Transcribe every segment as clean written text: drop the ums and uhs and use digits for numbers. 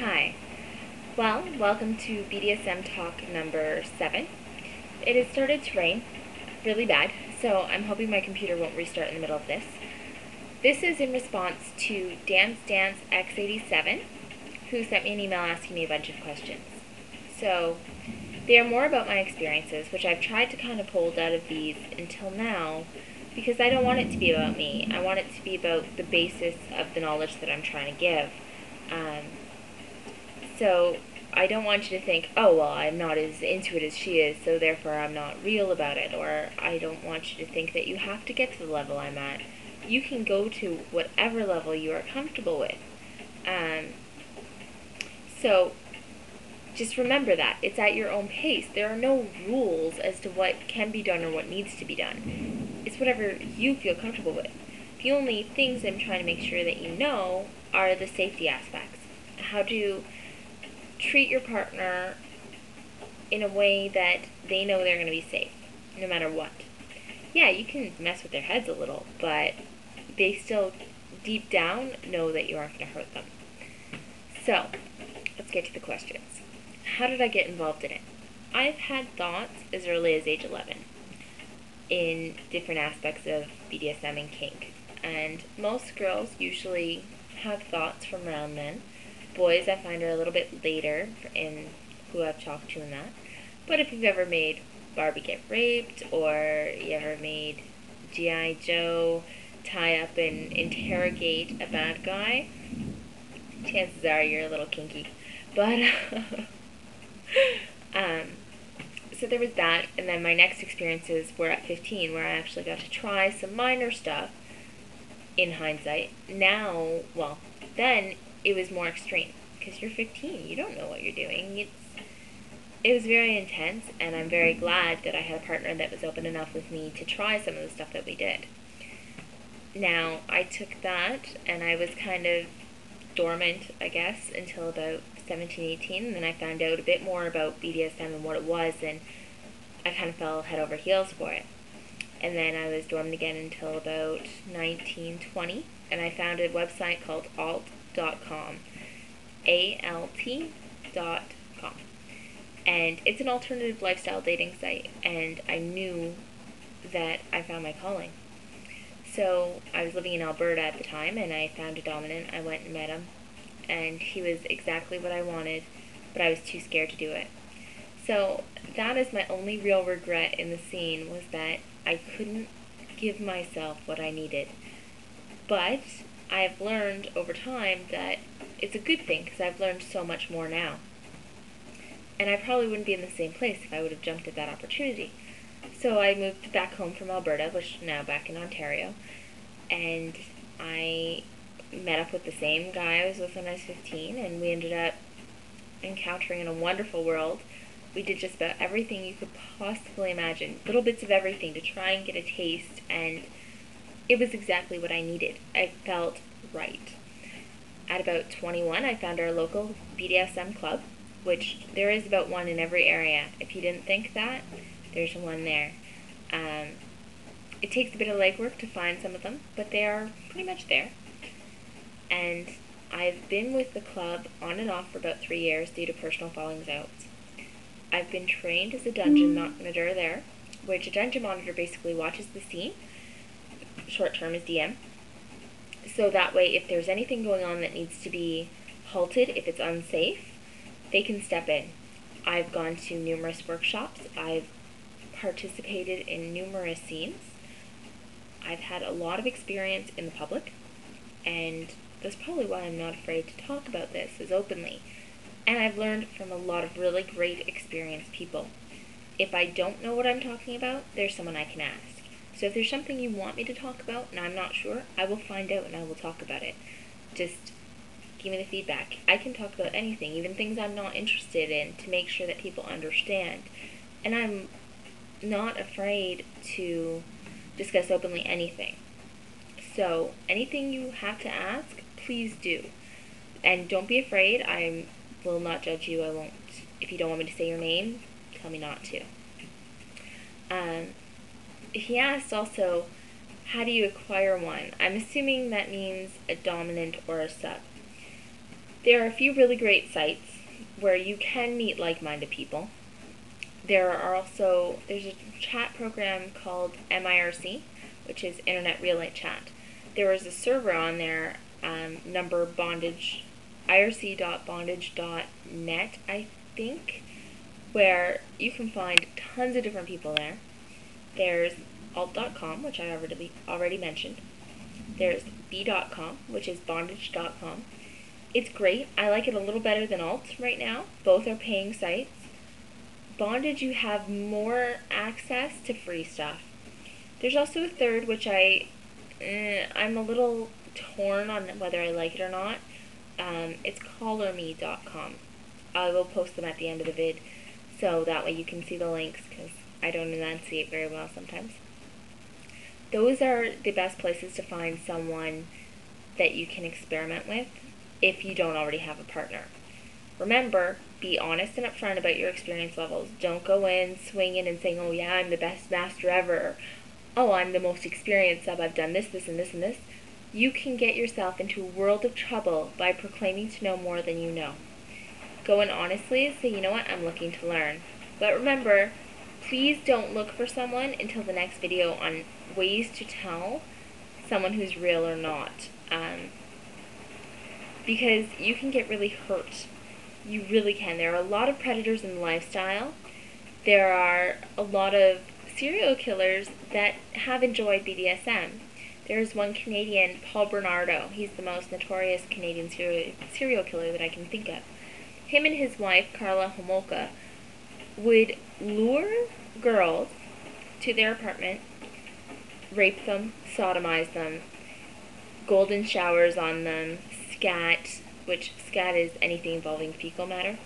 Hi. Well, welcome to BDSM talk number 7. It has started to rain really bad, so I'm hoping my computer won't restart in the middle of this. This is in response to Dance Dance X87, who sent me an email asking me a bunch of questions. So, they are more about my experiences, which I've tried to kind of hold out of these until now, because I don't want it to be about me. I want it to be about the basis of the knowledge that I'm trying to give. So I don't want you to think, oh, well, I'm not as into it as she is, so therefore I'm not real about it. Or I don't want you to think that you have to get to the level I'm at. You can go to whatever level you are comfortable with. So just remember that. It's at your own pace. There are no rules as to what can be done or what needs to be done. It's whatever you feel comfortable with. The only things I'm trying to make sure that you know are the safety aspects. How to treat your partner in a way that they know they're going to be safe, no matter what. Yeah, you can mess with their heads a little, but they still, deep down, know that you aren't going to hurt them. So, let's get to the questions. How did I get involved in it? I've had thoughts as early as age 11 in different aspects of BDSM and kink. And most girls usually have thoughts from around then. Boys, I find, are a little bit later in who I've talked to in that. But if you've ever made Barbie get raped, or you ever made G.I. Joe tie up and interrogate a bad guy, chances are you're a little kinky. But, so there was that, and then my next experiences were at 15, where I actually got to try some minor stuff in hindsight. Now, well, then it was more extreme, because you're 15, you don't know what you're doing. It was very intense, and I'm very glad that I had a partner that was open enough with me to try some of the stuff that we did. Now, I took that, and I was kind of dormant, I guess, until about 17, 18, and then I found out a bit more about BDSM and what it was, and I kind of fell head over heels for it. And then I was dormant again until about 19, 20, and I found a website called alt.com, alt.com. And it's an alternative lifestyle dating site, and I knew that I found my calling. So I was living in Alberta at the time, and I found a dominant. I went and met him, and he was exactly what I wanted, but I was too scared to do it. So that is my only real regret in the scene, was that I couldn't give myself what I needed. But I've learned over time that it's a good thing, because I've learned so much more now. And I probably wouldn't be in the same place if I would have jumped at that opportunity. So I moved back home from Alberta, which is now back in Ontario, and I met up with the same guy I was with when I was 15, and we ended up encountering in a wonderful world. We did just about everything you could possibly imagine, little bits of everything to try and get a taste, and it was exactly what I needed. I felt right. At about 21, I found our local BDSM club, which there is about one in every area. If you didn't think that, there's one there. It takes a bit of legwork to find some of them, but they are pretty much there. And I've been with the club on and off for about 3 years due to personal fallings out. I've been trained as a dungeon monitor there, which a dungeon monitor basically watches the scene. Short term is DM. So that way, if there's anything going on that needs to be halted, if it's unsafe, they can step in. I've gone to numerous workshops. I've participated in numerous scenes. I've had a lot of experience in the public, and that's probably why I'm not afraid to talk about this as openly. And I've learned from a lot of really great, experienced people. If I don't know what I'm talking about, there's someone I can ask. So if there's something you want me to talk about and I'm not sure, I will find out and I will talk about it. Just give me the feedback. I can talk about anything, even things I'm not interested in, to make sure that people understand. And I'm not afraid to discuss openly anything. So anything you have to ask, please do. And don't be afraid. I will not judge you. I won't. If you don't want me to say your name, tell me not to. He asked also, how do you acquire one? I'm assuming that means a dominant or a sub. There are a few really great sites where you can meet like-minded people. There's a chat program called MIRC, which is Internet Real Life Chat. There is a server on there, number bondage, irc.bondage.net, I think, where you can find tons of different people there. There's alt.com, which I already mentioned. There's b.com, which is bondage.com. It's great. I like it a little better than alt right now. Both are paying sites. Bondage, you have more access to free stuff. There's also a third, which I'm a little torn on whether I like it or not. It's collarme.com. I will post them at the end of the vid, so that way you can see the links, because I don't enunciate very well sometimes. Those are the best places to find someone that you can experiment with if you don't already have a partner. Remember, be honest and upfront about your experience levels. Don't go in swinging and saying, oh yeah, I'm the best master ever. Oh, I'm the most experienced sub. I've done this, this, and this, and this. You can get yourself into a world of trouble by proclaiming to know more than you know. Go in honestly and say, you know what, I'm looking to learn. But remember, please don't look for someone until the next video on ways to tell someone who's real or not. Because you can get really hurt. You really can. There are a lot of predators in the lifestyle. There are a lot of serial killers that have enjoyed BDSM. There's one Canadian, Paul Bernardo. He's the most notorious Canadian serial killer that I can think of. Him and his wife, Carla Homolka, would lure girls to their apartment, rape them, sodomize them, golden showers on them, scat, which scat is anything involving fecal matter,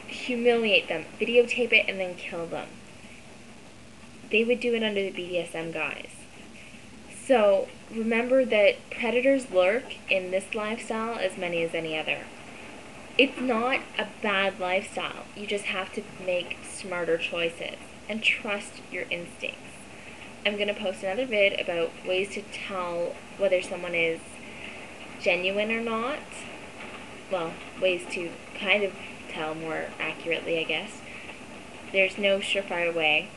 humiliate them, videotape it, and then kill them. They would do it under the BDSM guise. So remember that predators lurk in this lifestyle as many as any other. It's not a bad lifestyle. You just have to make smarter choices and trust your instincts. I'm going to post another vid about ways to tell whether someone is genuine or not. Well, ways to kind of tell more accurately, I guess. There's no surefire way.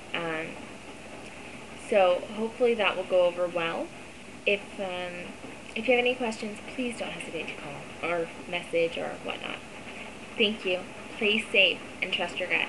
So hopefully that will go over well. If you have any questions, please don't hesitate to call or message or whatnot. Thank you. Play safe and trust your gut.